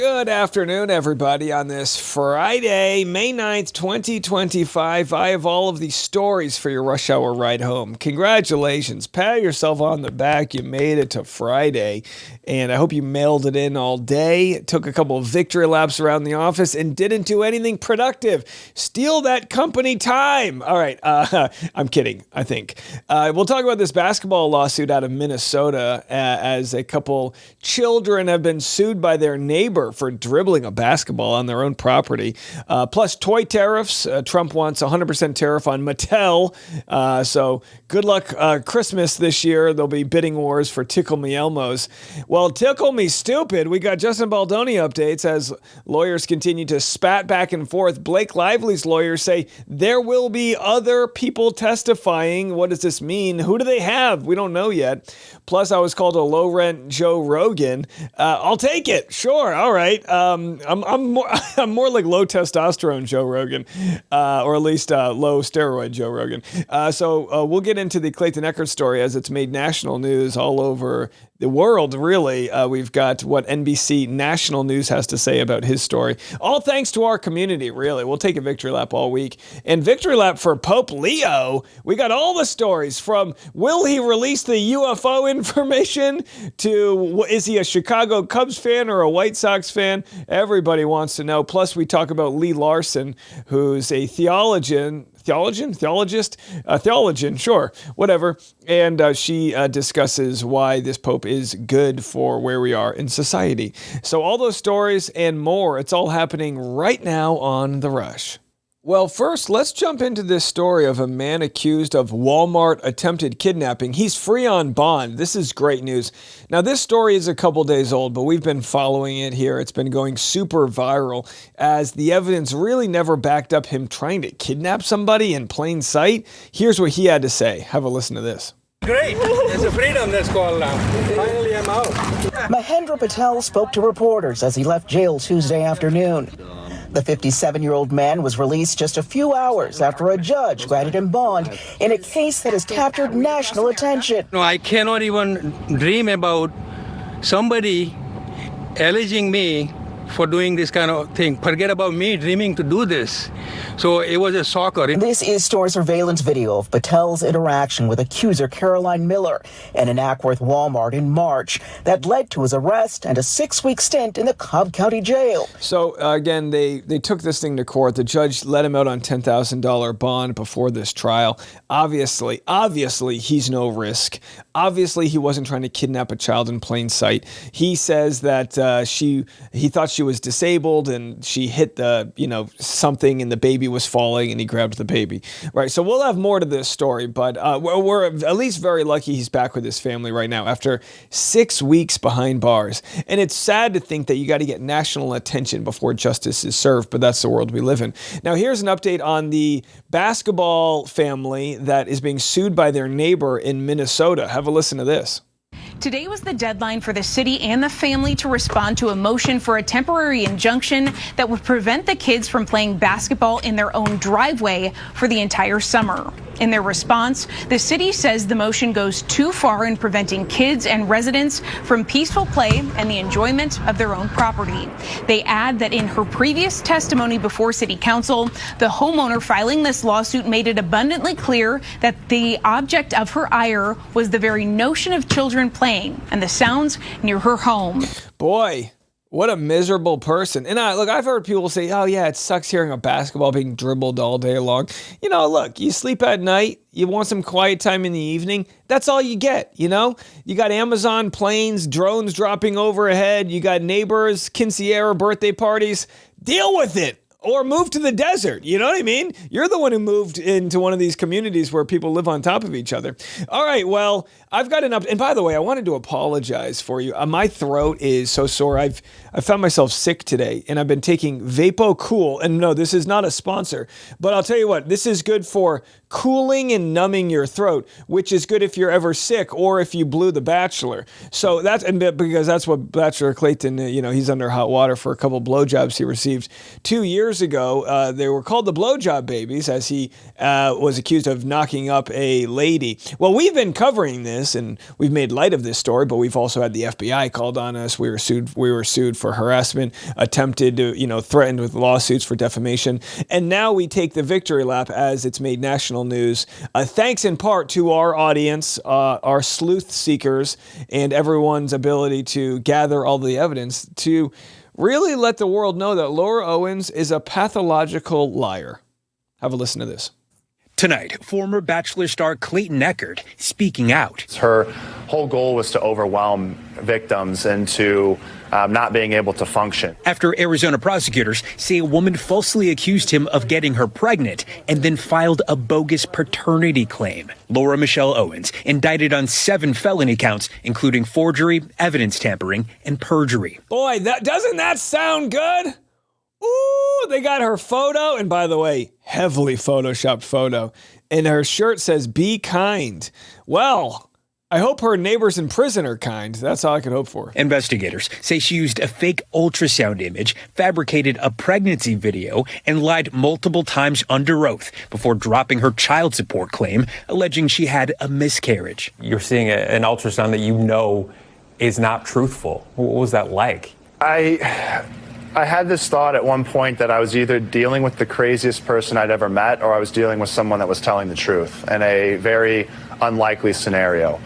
Good afternoon, everybody. On this Friday, May 9th, 2025, I have all of these stories for your rush hour ride home. Congratulations. Pat yourself on the back. You made it to Friday, and I hope you mailed it in all day. Took a couple of victory laps around the office and didn't do anything productive. Steal that company time. All right. I'm kidding, I think. We'll talk about this basketball lawsuit out of Minnesota as a couple children have been sued by their neighbor for dribbling a basketball on their own property. Plus toy tariffs. Trump wants 100% tariff on Mattel. So good luck Christmas this year. There'll be bidding wars for Tickle Me Elmos. Well, Tickle Me Stupid. We got Justin Baldoni updates as lawyers continue to spat back and forth. Blake Lively's lawyers say there will be other people testifying. What does this mean? Who do they have? We don't know yet. Plus, I was called a low-rent Joe Rogan. I'll take it. Sure. All right. I'm more like low testosterone Joe Rogan, or at least low steroid Joe Rogan. So we'll get into the Clayton Ehr story as it's made national news all over the world, really. We've got what NBC National News has to say about his story. All thanks to our community, really. We'll take a victory lap all week. And victory lap for Pope Leo. We got all the stories from will he release the UFO information to is he a Chicago Cubs fan or a White Sox fan? Everybody wants to know. Plus, we talk about Lee Larson, who's a theologian, sure, whatever. And she discusses why this Pope is good for where we are in society. So all those stories and more, it's all happening right now on The Rush. Well, first, let's jump into this story of a man accused of Walmart attempted kidnapping. He's free on bond. This is great news. Now, this story is a couple days old, but we've been following it here. It's been going super viral as the evidence really never backed up him trying to kidnap somebody in plain sight. Here's what he had to say. Have a listen to this. Great. There's a freedom that's called now. Finally, I'm out. Mahendra Patel spoke to reporters as he left jail Tuesday afternoon. The 57-year-old man was released just a few hours after a judge granted him bond in a case that has captured national attention. No, I cannot even dream about somebody alleging me for doing this kind of thing. Forget about me dreaming to do this. So it was a shocker. This is store surveillance video of Patel's interaction with accuser Caroline Miller in an Ackworth Walmart in March that led to his arrest and a 6-week stint in the Cobb County Jail. So again, they took this thing to court. The judge let him out on $10,000 bond before this trial. Obviously, he's no risk. Obviously, he wasn't trying to kidnap a child in plain sight. He says that he thought she was disabled and she hit something and the baby was falling and he grabbed the baby. Right. So we'll have more to this story, but we're at least very lucky he's back with his family right now after 6 weeks behind bars. And it's sad to think that you got to get national attention before justice is served, but that's the world we live in. Now, here's an update on the basketball family that is being sued by their neighbor in Minnesota. Have a listen to this. Today was the deadline for the city and the family to respond to a motion for a temporary injunction that would prevent the kids from playing basketball in their own driveway for the entire summer. In their response, the city says the motion goes too far in preventing kids and residents from peaceful play and the enjoyment of their own property. They add that in her previous testimony before city council, the homeowner filing this lawsuit made it abundantly clear that the object of her ire was the very notion of children playing and the sounds near her home. Boy, what a miserable person. And I've heard people say, oh yeah, it sucks hearing a basketball being dribbled all day long. Look, you sleep at night, you want some quiet time in the evening, that's all you get, You got Amazon planes, drones dropping overhead, you got neighbors, quinceañera birthday parties. Deal with it. Or move to the desert. You know what I mean? You're the one who moved into one of these communities where people live on top of each other. All right, well, I've got an and by the way, I wanted to apologize for you. My throat is so sore. I found myself sick today, and I've been taking Vapo Cool. And no, this is not a sponsor. But I'll tell you what, this is good for cooling and numbing your throat, which is good if you're ever sick or if you blew The Bachelor. So because that's what Bachelor Clayton, he's under hot water for a couple blowjobs he received 2 years ago. They were called the blowjob babies as he was accused of knocking up a lady. Well, we've been covering this and we've made light of this story, but we've also had the FBI called on us. We were sued for harassment, attempted to, threatened with lawsuits for defamation. And now we take the victory lap as it's made national news. Thanks in part to our audience, our sleuth seekers, and everyone's ability to gather all the evidence to really let the world know that Laura Owens is a pathological liar. Have a listen to this. Tonight, former Bachelor star Clayton Ehr speaking out. Her whole goal was to overwhelm victims into not being able to function. After Arizona prosecutors say a woman falsely accused him of getting her pregnant and then filed a bogus paternity claim. Laura Michelle Owens indicted on 7 felony counts, including forgery, evidence tampering, and perjury. Boy, doesn't that sound good? Ooh, they got her photo, and by the way, heavily photoshopped photo, and her shirt says, "Be kind." Well, I hope her neighbors in prison are kind. That's all I could hope for. Investigators say she used a fake ultrasound image, fabricated a pregnancy video, and lied multiple times under oath before dropping her child support claim, alleging she had a miscarriage. You're seeing an ultrasound that is not truthful. What was that like? I had this thought at one point that I was either dealing with the craziest person I'd ever met or I was dealing with someone that was telling the truth in a very unlikely scenario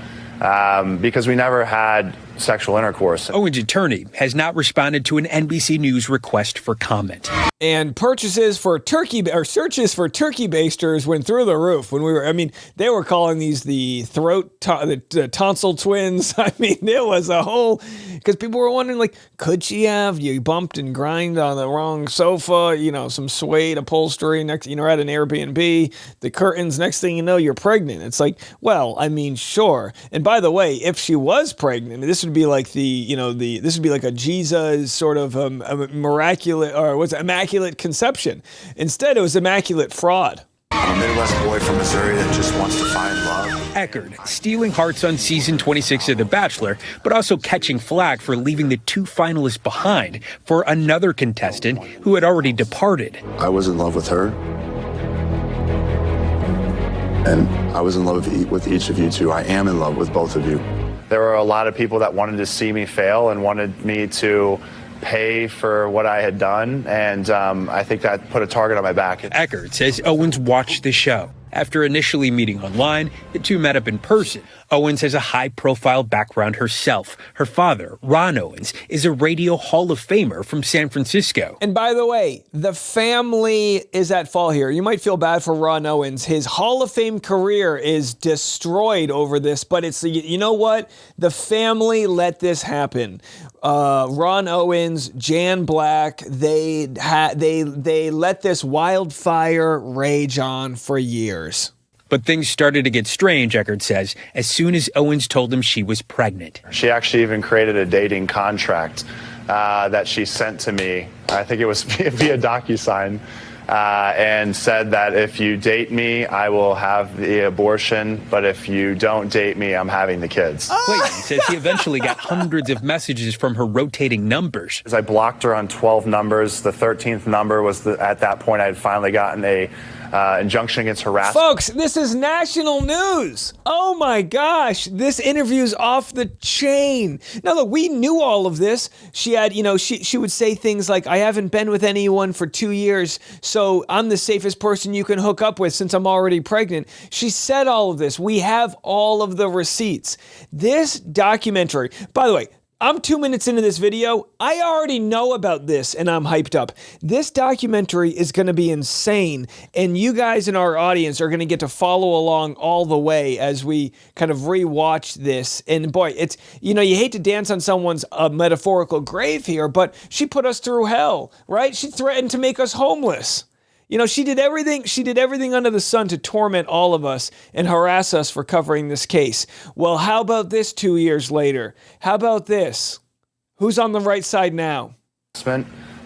because we never had sexual intercourse. Owens' attorney has not responded to an NBC News request for comment. And searches for turkey basters went through the roof when they were calling these the the tonsil twins. I mean, it was a whole, because people were wondering, like, could she have, you bumped and grind on the wrong sofa, some suede upholstery at an Airbnb, the curtains, next thing you know, you're pregnant. It's like, well, I mean, sure. And by the way, if she was pregnant, this would be like this would be like a Jesus sort of immaculate conception. Instead, it was immaculate fraud. I'm a Midwest boy from Missouri that just wants to find love. Ehr stealing hearts on season 26 of The Bachelor, but also catching flack for leaving the 2 finalists behind for another contestant who had already departed. I was in love with her. And I was in love with each of you two. I am in love with both of you. There were a lot of people that wanted to see me fail and wanted me to pay for what I had done, and I think that put a target on my back. Ehr says Owens watched the show. After initially meeting online, the two met up in person. Owens has a high-profile background herself. Her father, Ron Owens, is a Radio Hall of Famer from San Francisco. And by the way, the family is at fault here. You might feel bad for Ron Owens. His Hall of Fame career is destroyed over this, but it's, you know what? The family let this happen. Ron Owens, Jan Black, they let this wildfire rage on for years. But things started to get strange, Ehr says, as soon as Owens told him she was pregnant. She actually even created a dating contract that she sent to me. I think it was via DocuSign, and said that if you date me, I will have the abortion, but if you don't date me, I'm having the kids. Clayton says he eventually got hundreds of messages from her rotating numbers. As I blocked her on 12 numbers, the 13th number was at that point I had finally gotten a injunction against harassment. Folks, this is national news. Oh my gosh, this interview's off the chain. Now look, we knew all of this. She had, she would say things like, I haven't been with anyone for 2 years, so I'm the safest person you can hook up with since I'm already pregnant. She said all of this. We have all of the receipts. This documentary, by the way, I'm 2 minutes into this video. I already know about this and I'm hyped up. This documentary is going to be insane, and you guys in our audience are going to get to follow along all the way as we kind of rewatch this. And boy, it's, you hate to dance on someone's metaphorical grave here, but she put us through hell, right? She threatened to make us homeless. She did everything under the sun to torment all of us and harass us for covering this case. Well, how about this 2 years later? How about this? Who's on the right side now?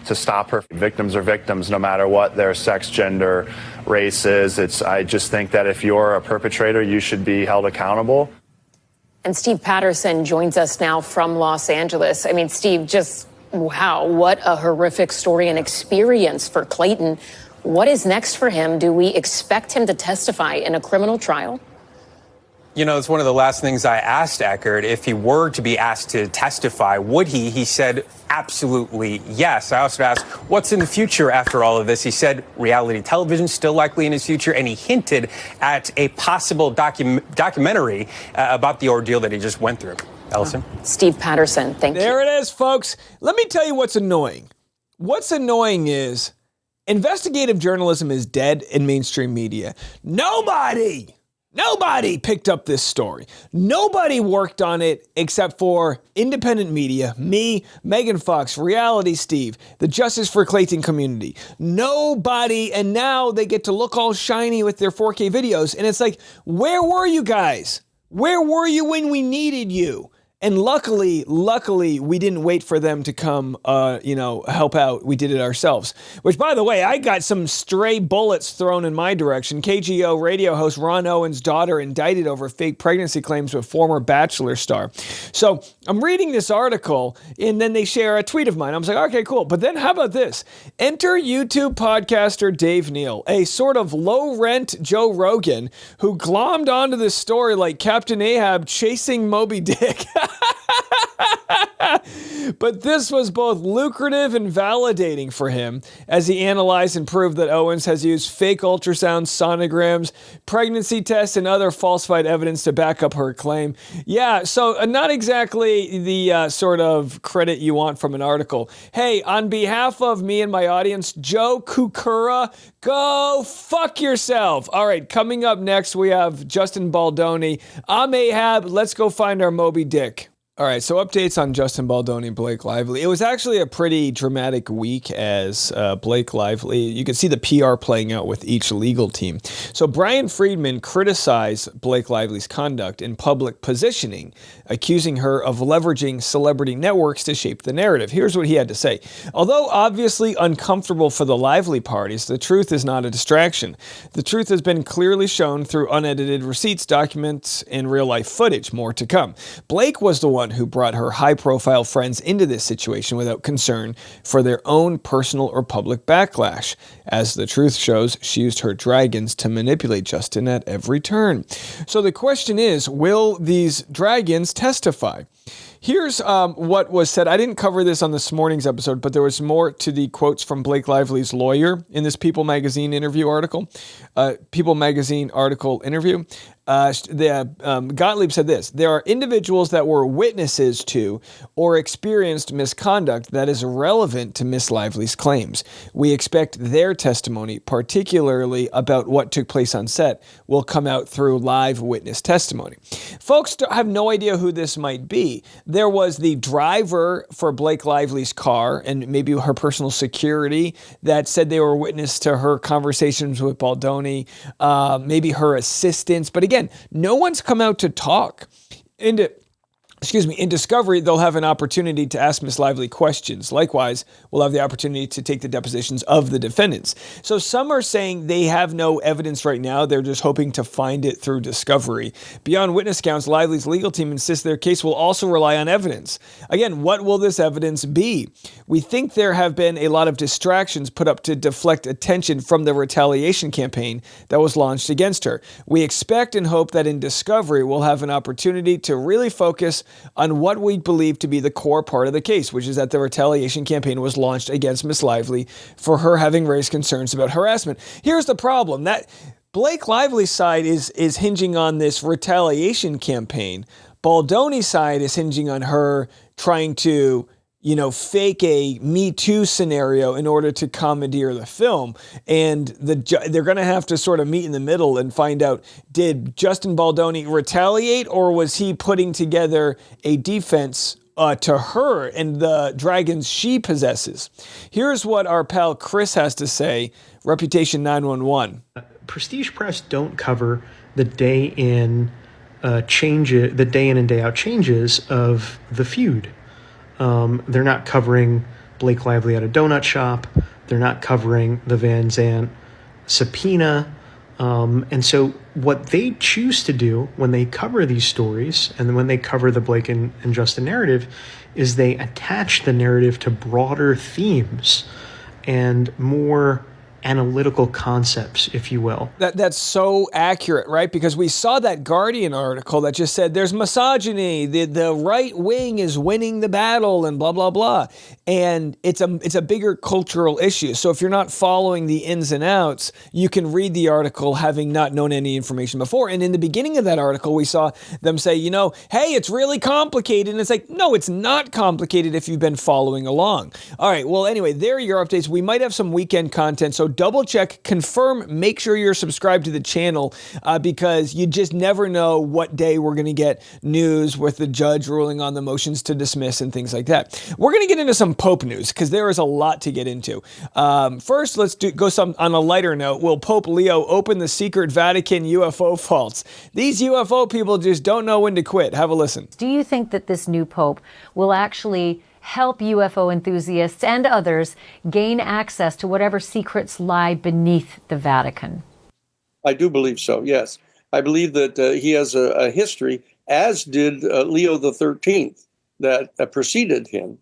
to stop her. Victims are victims no matter what their sex, gender, race is. I just think that if you're a perpetrator, you should be held accountable. And Steve Patterson joins us now from Los Angeles. I mean, Steve, just wow, what a horrific story and experience for Clayton. What is next for him? Do we expect him to testify in a criminal trial? You know, it's one of the last things I asked Eckert. If he were to be asked to testify, would he? He said, absolutely yes. I also asked, what's in the future after all of this? He said reality television still likely in his future, and he hinted at a possible documentary about the ordeal that he just went through. Ellison? Steve Patterson, thank you. There it is, folks. Let me tell you what's annoying. What's annoying is investigative journalism is dead in mainstream media. Nobody picked up this story. Nobody worked on it except for independent media, me, Megan Fox, Reality Steve, the Justice for Clayton community. Nobody, and now they get to look all shiny with their 4K videos, and it's like, where were you guys? Where were you when we needed you? And luckily, we didn't wait for them to come, help out. We did it ourselves. Which, by the way, I got some stray bullets thrown in my direction. KGO radio host Ron Owens' daughter indicted over fake pregnancy claims with former Bachelor star. So I'm reading this article, and then they share a tweet of mine. I was like, okay, cool. But then how about this? Enter YouTube podcaster Dave Neal, a sort of low-rent Joe Rogan who glommed onto this story like Captain Ahab chasing Moby Dick. But this was both lucrative and validating for him as he analyzed and proved that Owens has used fake ultrasound sonograms, pregnancy tests, and other falsified evidence to back up her claim. Yeah, so not exactly the sort of credit you want from an article. Hey, on behalf of me and my audience, Joe Cucura, go fuck yourself. All right, coming up next, we have Justin Baldoni. I'm Ahab. Let's go find our Moby Dick. All right, so updates on Justin Baldoni and Blake Lively. It was actually a pretty dramatic week as Blake Lively, you could see the PR playing out with each legal team. So Brian Friedman criticized Blake Lively's conduct in public positioning, accusing her of leveraging celebrity networks to shape the narrative. Here's what he had to say. Although obviously uncomfortable for the Lively parties, the truth is not a distraction. The truth has been clearly shown through unedited receipts, documents, and real-life footage. More to come. Blake was the one who brought her high-profile friends into this situation without concern for their own personal or public backlash. As the truth shows, she used her dragons to manipulate Justin at every turn. So the question is, will these dragons testify? Here's what was said. I didn't cover this on this morning's episode, but there was more to the quotes from Blake Lively's lawyer in this People Magazine article. Gottlieb said this: there are individuals that were witnesses to or experienced misconduct that is relevant to Miss Lively's claims. We expect their testimony, particularly about what took place on set, will come out through live witness testimony. Folks have no idea who this might be. There was the driver for Blake Lively's car and maybe her personal security that said they were witness to her conversations with Baldoni, maybe her assistants. But again, no one's come out to talk. In discovery, they'll have an opportunity to ask Miss Lively questions. Likewise, we'll have the opportunity to take the depositions of the defendants. So some are saying they have no evidence right now. They're just hoping to find it through discovery. Beyond witness counts, Lively's legal team insists their case will also rely on evidence. Again, what will this evidence be? We think there have been a lot of distractions put up to deflect attention from the retaliation campaign that was launched against her. We expect and hope that in discovery, we'll have an opportunity to really focus on what we believe to be the core part of the case, which is that the retaliation campaign was launched against Miss Lively for her having raised concerns about harassment. Here's the problem, that Blake Lively's side is hinging on this retaliation campaign. Baldoni's side is hinging on her trying to fake a Me Too scenario in order to commandeer the film. And they're going to have to sort of meet in the middle and find out, did Justin Baldoni retaliate, or was he putting together a defense to her and the dragons she possesses? Here's what our pal Chris has to say, Reputation 911. Prestige Press don't cover the day in and day out changes of the feud. They're not covering Blake Lively at a donut shop. They're not covering the Van Zandt subpoena. And so what they choose to do when they cover these stories and when they cover the Blake and Justin narrative is they attach the narrative to broader themes and more analytical concepts, if you will. That's so accurate, right? Because we saw that Guardian article that just said there's misogyny, the right wing is winning the battle, and blah, blah, blah. And it's a bigger cultural issue. So if you're not following the ins and outs, you can read the article having not known any information before. And in the beginning of that article, we saw them say, hey, it's really complicated. And it's like, no, it's not complicated if you've been following along. All right, well, anyway, there are your updates. We might have some weekend content, so double check, confirm, make sure you're subscribed to the channel because you just never know what day we're going to get news with the judge ruling on the motions to dismiss and things like that. We're going to get into some Pope news because there is a lot to get into. First, let's go on a lighter note. Will Pope Leo open the secret Vatican UFO vaults? These UFO people just don't know when to quit. Have a listen. Do you think that this new Pope will actually help UFO enthusiasts and others gain access to whatever secrets lie beneath the Vatican? I do believe so, yes. I believe that he has a history, as did Leo XIII, that preceded him,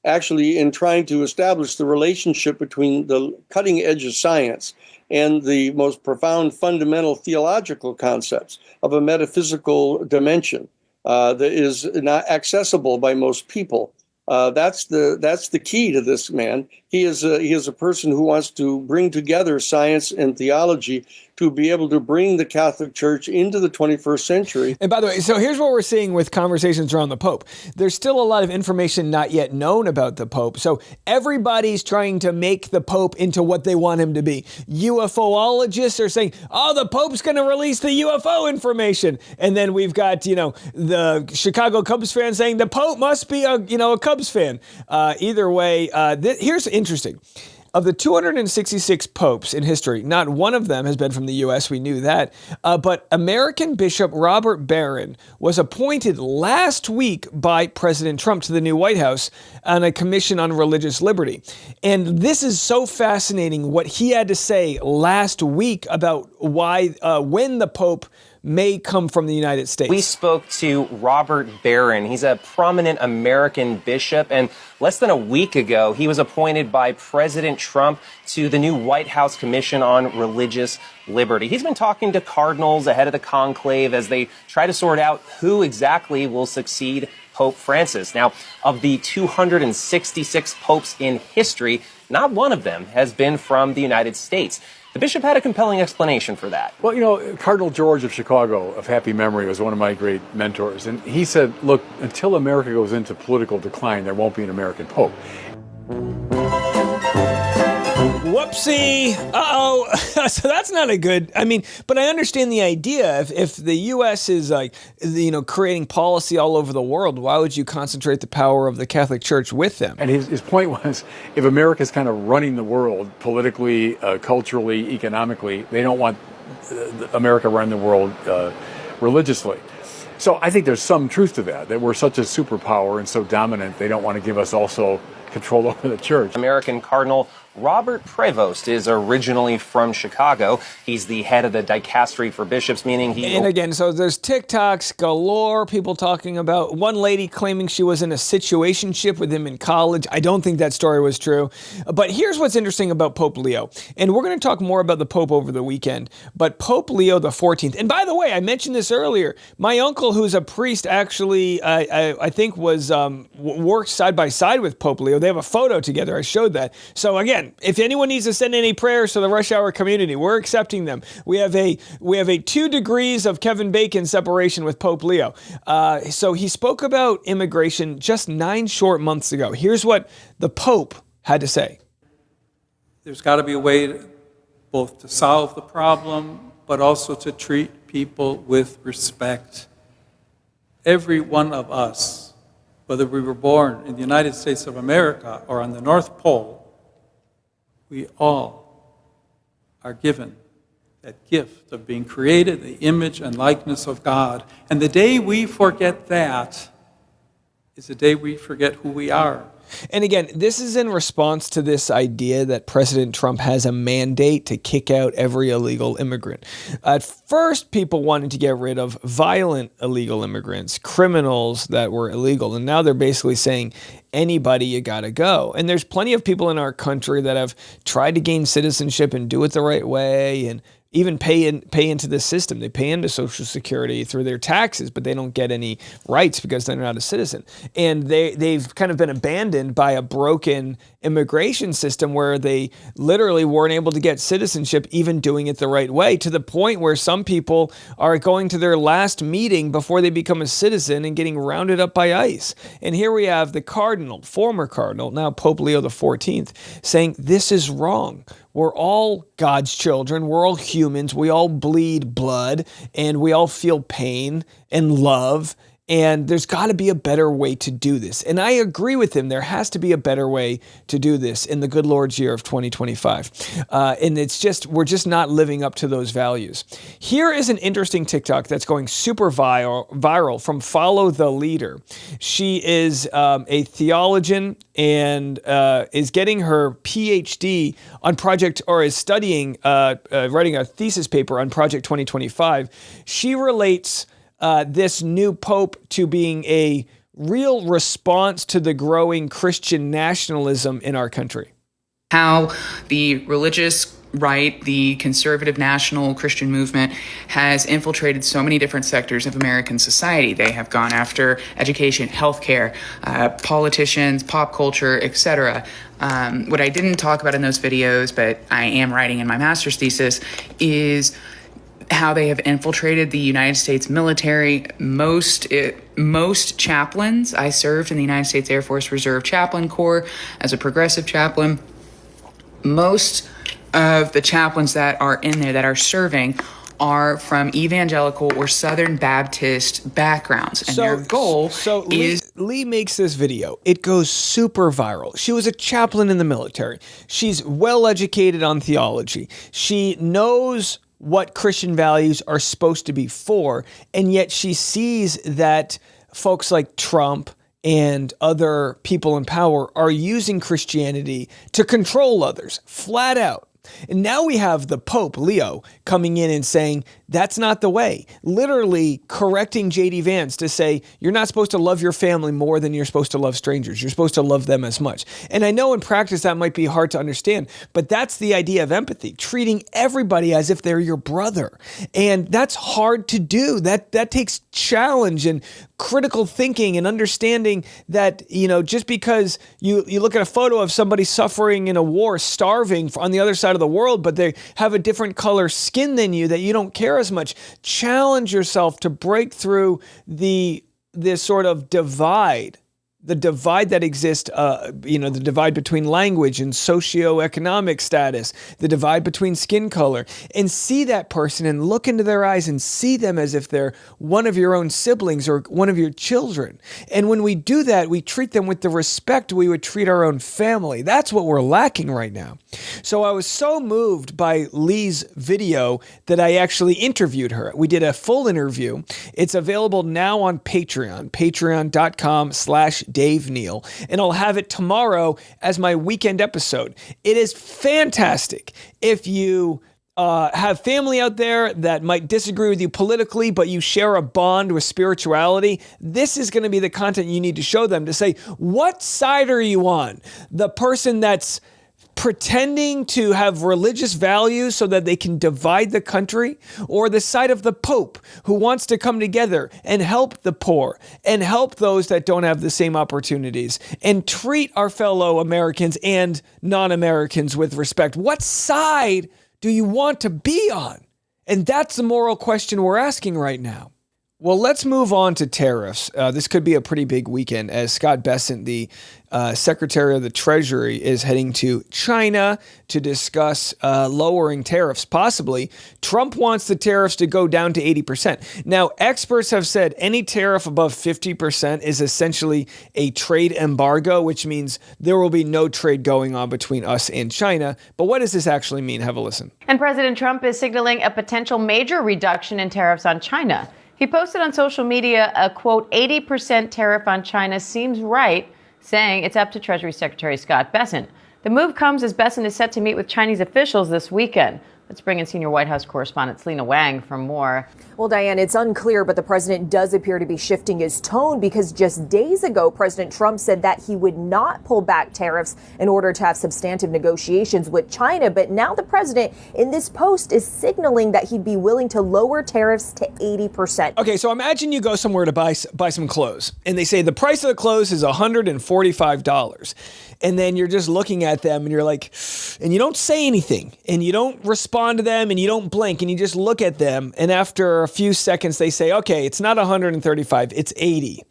actually in trying to establish the relationship between the cutting edge of science and the most profound fundamental theological concepts of a metaphysical dimension that is not accessible by most people. That's the key to this man. He is a person who wants to bring together science and theology to be able to bring the Catholic Church into the 21st century. And by the way, so here's what we're seeing with conversations around the Pope. There's still a lot of information not yet known about the Pope. So everybody's trying to make the Pope into what they want him to be. UFOologists are saying, oh, the Pope's going to release the UFO information. And then we've got, the Chicago Cubs fan saying the Pope must be a Cubs fan. Either way, here's interesting. Of the 266 popes in history, not one of them has been from the U.S. We knew that. But American Bishop Robert Barron was appointed last week by President Trump to the new White House on a commission on religious liberty. And this is so fascinating what he had to say last week about why, when the Pope may come from the United States. We spoke to Robert Barron. He's a prominent American bishop, and less than a week ago, he was appointed by President Trump to the new White House Commission on Religious Liberty. He's been talking to cardinals ahead of the conclave as they try to sort out who exactly will succeed Pope Francis. Now, of the 266 popes in history, not one of them has been from the United States. The bishop had a compelling explanation for that. Well, Cardinal George of Chicago, of happy memory, was one of my great mentors. And he said, look, until America goes into political decline, there won't be an American Pope. Whoopsie. Uh-oh. So that's not a good, but I understand the idea. If the U.S. is creating policy all over the world, why would you concentrate the power of the Catholic Church with them? And his point was, if America's kind of running the world politically, culturally, economically, they don't want America running the world religiously. So I think there's some truth to that we're such a superpower and so dominant, they don't want to give us also control over the church. American Cardinal Robert Prevost is originally from Chicago. He's the head of the dicastery for bishops, meaning he... And again, so there's TikToks galore, people talking about one lady claiming she was in a situationship with him in college. I don't think that story was true. But here's what's interesting about Pope Leo. And we're going to talk more about the Pope over the weekend. But Pope Leo XIV, and by the way, I mentioned this earlier, my uncle, who's a priest, actually, I think was worked side by side with Pope Leo. They have a photo together. I showed that. So again, if anyone needs to send any prayers to the Rush Hour community, we're accepting them. We have a 2 degrees of Kevin Bacon separation with Pope Leo. So he spoke about immigration just 9 short months ago. Here's what the Pope had to say. There's got to be a way both to solve the problem, but also to treat people with respect. Every one of us, whether we were born in the United States of America or on the North Pole, we all are given that gift of being created in the image and likeness of God. And the day we forget that is the day we forget who we are. And again, this is in response to this idea that President Trump has a mandate to kick out every illegal immigrant. At first, people wanted to get rid of violent illegal immigrants, criminals that were illegal. And now they're basically saying, anybody, you gotta go. And there's plenty of people in our country that have tried to gain citizenship and do it the right way and even pay into the system. They pay into Social Security through their taxes, but they don't get any rights because they're not a citizen. And they've kind of been abandoned by a broken immigration system where they literally weren't able to get citizenship even doing it the right way, to the point where some people are going to their last meeting before they become a citizen and getting rounded up by ICE. And here we have the Cardinal, former Cardinal, now Pope Leo XIV, saying this is wrong. We're all God's children. We're all humans. We all bleed blood and we all feel pain and love. And there's got to be a better way to do this. And I agree with him. There has to be a better way to do this in the good Lord's year of 2025. And we're just not living up to those values. Here is an interesting TikTok that's going super viral from Follow the Leader. She is a theologian and is getting her PhD on is studying, writing a thesis paper on Project 2025. She relates this new pope to being a real response to the growing Christian nationalism in our country. How the religious right, the conservative national Christian movement, has infiltrated so many different sectors of American society. They have gone after education, healthcare, politicians, pop culture, etc. What I didn't talk about in those videos, but I am writing in my master's thesis, is how they have infiltrated the United States military. Most chaplains, I served in the United States Air Force Reserve Chaplain Corps as a progressive chaplain. Most of the chaplains that are in there that are serving are from evangelical or Southern Baptist backgrounds. And their goal is... Lee makes this video. It goes super viral. She was a chaplain in the military. She's well educated on theology. She knows what Christian values are supposed to be for, and yet she sees that folks like Trump and other people in power are using Christianity to control others, flat out. And now we have the Pope, Leo, coming in and saying, that's not the way. Literally correcting J.D. Vance to say, you're not supposed to love your family more than you're supposed to love strangers. You're supposed to love them as much. And I know in practice that might be hard to understand, but that's the idea of empathy, treating everybody as if they're your brother. And that's hard to do. That takes challenge and critical thinking and understanding that, just because you look at a photo of somebody suffering in a war, starving on the other side of the world, but they have a different color skin than you, that you don't care as much. Challenge yourself to break through this sort of divide. The divide that exists, the divide between language and socioeconomic status, the divide between skin color, and see that person and look into their eyes and see them as if they're one of your own siblings or one of your children. And when we do that, we treat them with the respect we would treat our own family. That's what we're lacking right now. So I was so moved by Lee's video that I actually interviewed her. We did a full interview. It's available now on Patreon, patreon.com/Dave Neal, and I'll have it tomorrow as my weekend episode. It is fantastic. If you have family out there that might disagree with you politically, but you share a bond with spirituality, this is going to be the content you need to show them to say, what side are you on? The person that's pretending to have religious values so that they can divide the country, or the side of the Pope who wants to come together and help the poor and help those that don't have the same opportunities and treat our fellow Americans and non-Americans with respect? What side do you want to be on? And that's the moral question we're asking right now. Well, let's move on to tariffs. This could be a pretty big weekend as Scott Bessent, the Secretary of the Treasury, is heading to China to discuss lowering tariffs, possibly. Trump wants the tariffs to go down to 80%. Now, experts have said any tariff above 50% is essentially a trade embargo, which means there will be no trade going on between us and China. But what does this actually mean? Have a listen. And President Trump is signaling a potential major reduction in tariffs on China. He posted on social media a, quote, 80% tariff on China seems right, saying it's up to Treasury Secretary Scott Bessent. The move comes as Bessent is set to meet with Chinese officials this weekend. Let's bring in senior White House correspondent Selena Wang for more. Well, Diane, it's unclear, but the president does appear to be shifting his tone because just days ago, President Trump said that he would not pull back tariffs in order to have substantive negotiations with China. But now the president in this post is signaling that he'd be willing to lower tariffs to 80%. Okay, so imagine you go somewhere to buy some clothes and they say the price of the clothes is $145. And then you're just looking at them and you're like, and you don't say anything and you don't respond to them and you don't blink and you just look at them. And after a few seconds, they say, okay, it's not 135, it's 80.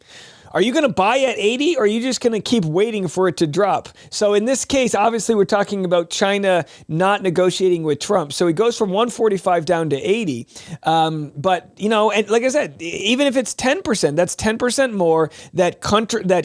Are you going to buy at 80 or are you just going to keep waiting for it to drop? So in this case, obviously we're talking about China not negotiating with Trump. So he goes from 145 down to 80. But, you know, and like I said, even if it's 10%, that's 10% more that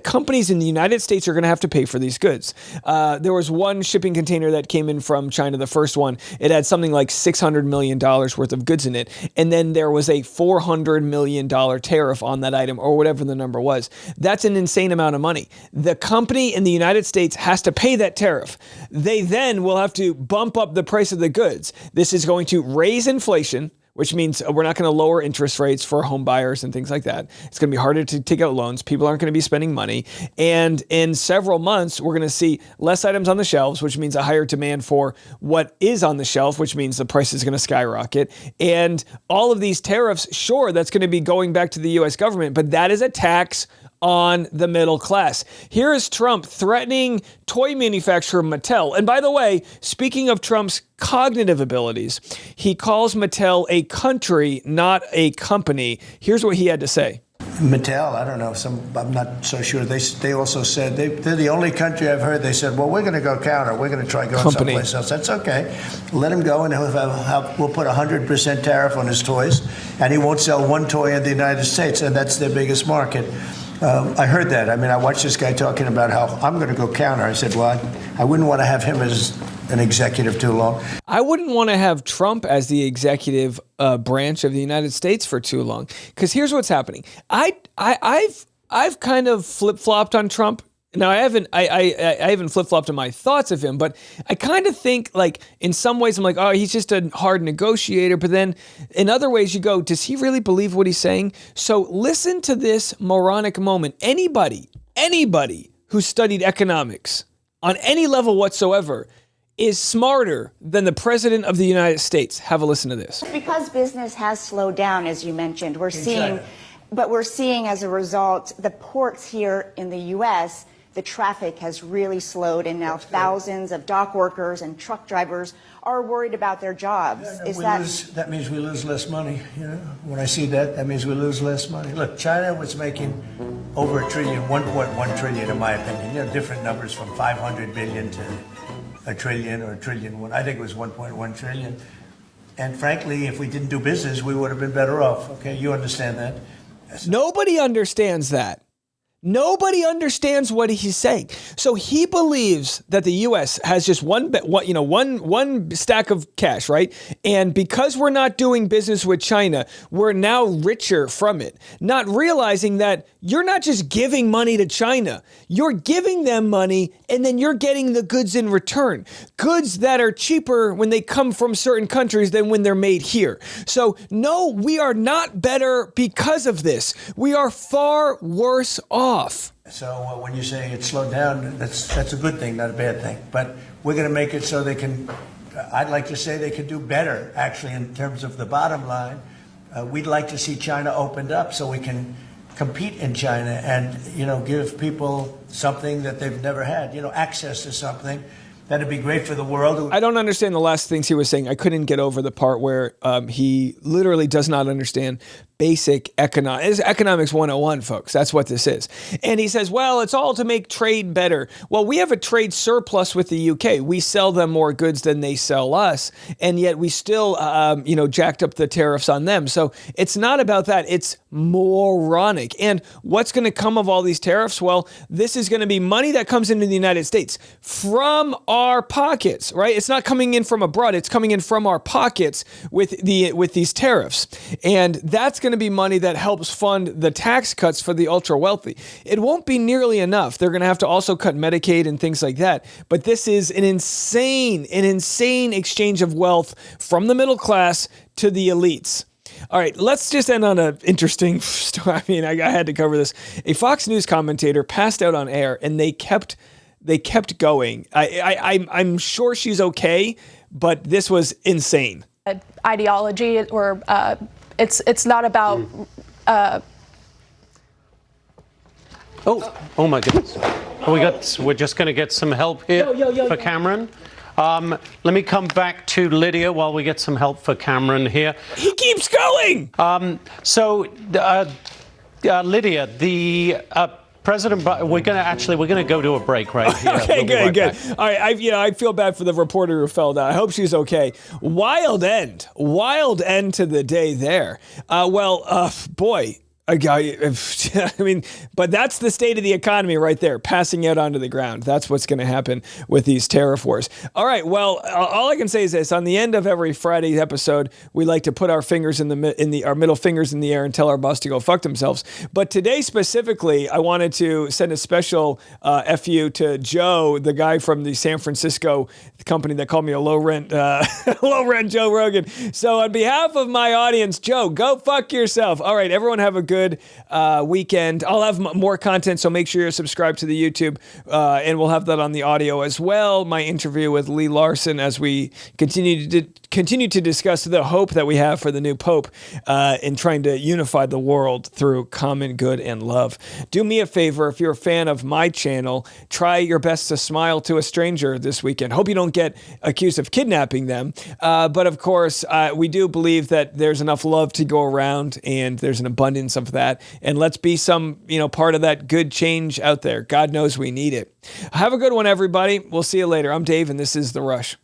companies in the United States are going to have to pay for these goods. There was one shipping container that came in from China, the first one. It had something like $600 million worth of goods in it. And then there was a $400 million tariff on that item or whatever the number was. That's an insane amount of money. The company in the United States has to pay that tariff. They then will have to bump up the price of the goods. This is going to raise inflation, which means we're not going to lower interest rates for home buyers and things like that. It's going to be harder to take out loans. People aren't going to be spending money. And in several months, we're going to see less items on the shelves, which means a higher demand for what is on the shelf, which means the price is going to skyrocket. And all of these tariffs, sure, that's going to be going back to the U.S. government, but that is a tax on the middle class. Here is Trump threatening toy manufacturer Mattel. And by the way, speaking of Trump's cognitive abilities, he calls Mattel a country, not a company. Here's what he had to say. Mattel, I don't know, I'm not so sure. They also said, they're the only country I've heard, they said, well, we're going to go counter. We're going to try going someplace else. That's okay. Let him go and we'll put 100% tariff on his toys. And he won't sell one toy in the United States, and that's their biggest market. I heard that. I mean, I watched this guy talking about how I'm going to go counter. I said, well, I wouldn't want to have him as an executive too long. I wouldn't want to have Trump as the executive branch of the United States for too long. Because here's what's happening. I've kind of flip-flopped on Trump. Now, I haven't flip-flopped on my thoughts of him, but I kind of think, like, in some ways I'm like, oh, he's just a hard negotiator. But then in other ways you go, does he really believe what he's saying? So listen to this moronic moment. Anybody who studied economics on any level whatsoever is smarter than the president of the United States. Have a listen to this. Because business has slowed down, as you mentioned, we're seeing as a result, the ports here in the U.S., the traffic has really slowed, and now thousands of dock workers and truck drivers are worried about their jobs. That means we lose less money. You know, when I see that means we lose less money. Look, China was making over $1 trillion, 1.1 trillion, in my opinion. You know, different numbers from 500 billion to a trillion or $1 trillion. I think it was 1.1 trillion. And frankly, if we didn't do business, we would have been better off. Okay, you understand that? Nobody understands that. Nobody understands what he's saying. So he believes that the U.S. has just one stack of cash, right? And because we're not doing business with China, we're now richer from it. Not realizing that you're not just giving money to China. You're giving them money and then you're getting the goods in return. Goods that are cheaper when they come from certain countries than when they're made here. So no, we are not better because of this. We are far worse off. So when you say it slowed down, that's a good thing, not a bad thing. But we're going to make it so they can, I'd like to say they can do better, actually, in terms of the bottom line. We'd like to see China opened up so we can compete in China and, give people something that they've never had, access to something. That'd be great for the world. I don't understand the last things he was saying. I couldn't get over the part where he literally does not understand basic economics. It's economics 101, folks. That's what this is. And he says, well, it's all to make trade better. Well, we have a trade surplus with the UK. We sell them more goods than they sell us. And yet we still, jacked up the tariffs on them. So it's not about that. It's moronic. And what's going to come of all these tariffs? Well, this is going to be money that comes into the United States from our pockets, right? It's not coming in from abroad. It's coming in from our pockets with these tariffs. And that's going going to be money that helps fund the tax cuts for the ultra wealthy. It won't be nearly enough. They're going to have to also cut Medicaid and things like that. But this is an insane exchange of wealth from the middle class to the elites. All right, let's just end on an interesting story. I mean, I had to cover this. A Fox News commentator passed out on air, and they kept going. I'm sure she's okay, but this was insane. Ideology, or it's not about. Oh my goodness! We're just going to get some help here for Cameron. Let me come back to Lydia while we get some help for Cameron here. He keeps going. Lydia, the President, we're going to go to a break right here. Okay, we'll good. All right, I feel bad for the reporter who fell down. I hope she's okay. Wild end to the day there. Boy. I mean, but that's the state of the economy right there, passing out onto the ground. That's what's going to happen with these tariff wars. All right, well, all I can say is this: on the end of every Friday episode, we like to put our fingers our middle fingers in the air and tell our boss to go fuck themselves. But today specifically, I wanted to send a special FU to Joe, the guy from the San Francisco company that called me a low rent Joe Rogan. So on behalf of my audience, Joe, go fuck yourself. All right, everyone have a good weekend. I'll have more content, so make sure you're subscribed to the YouTube, and we'll have that on the audio as well. My interview with Lee Larson as we continue to discuss the hope that we have for the new Pope in trying to unify the world through common good and love. Do me a favor, if you're a fan of my channel, try your best to smile to a stranger this weekend. Hope you don't get accused of kidnapping them, but of course, we do believe that there's enough love to go around, and there's an abundance of that, and let's be some part of that good change out there. God knows we need it. Have a good one, everybody. We'll see you later. I'm Dave, and this is The Rush.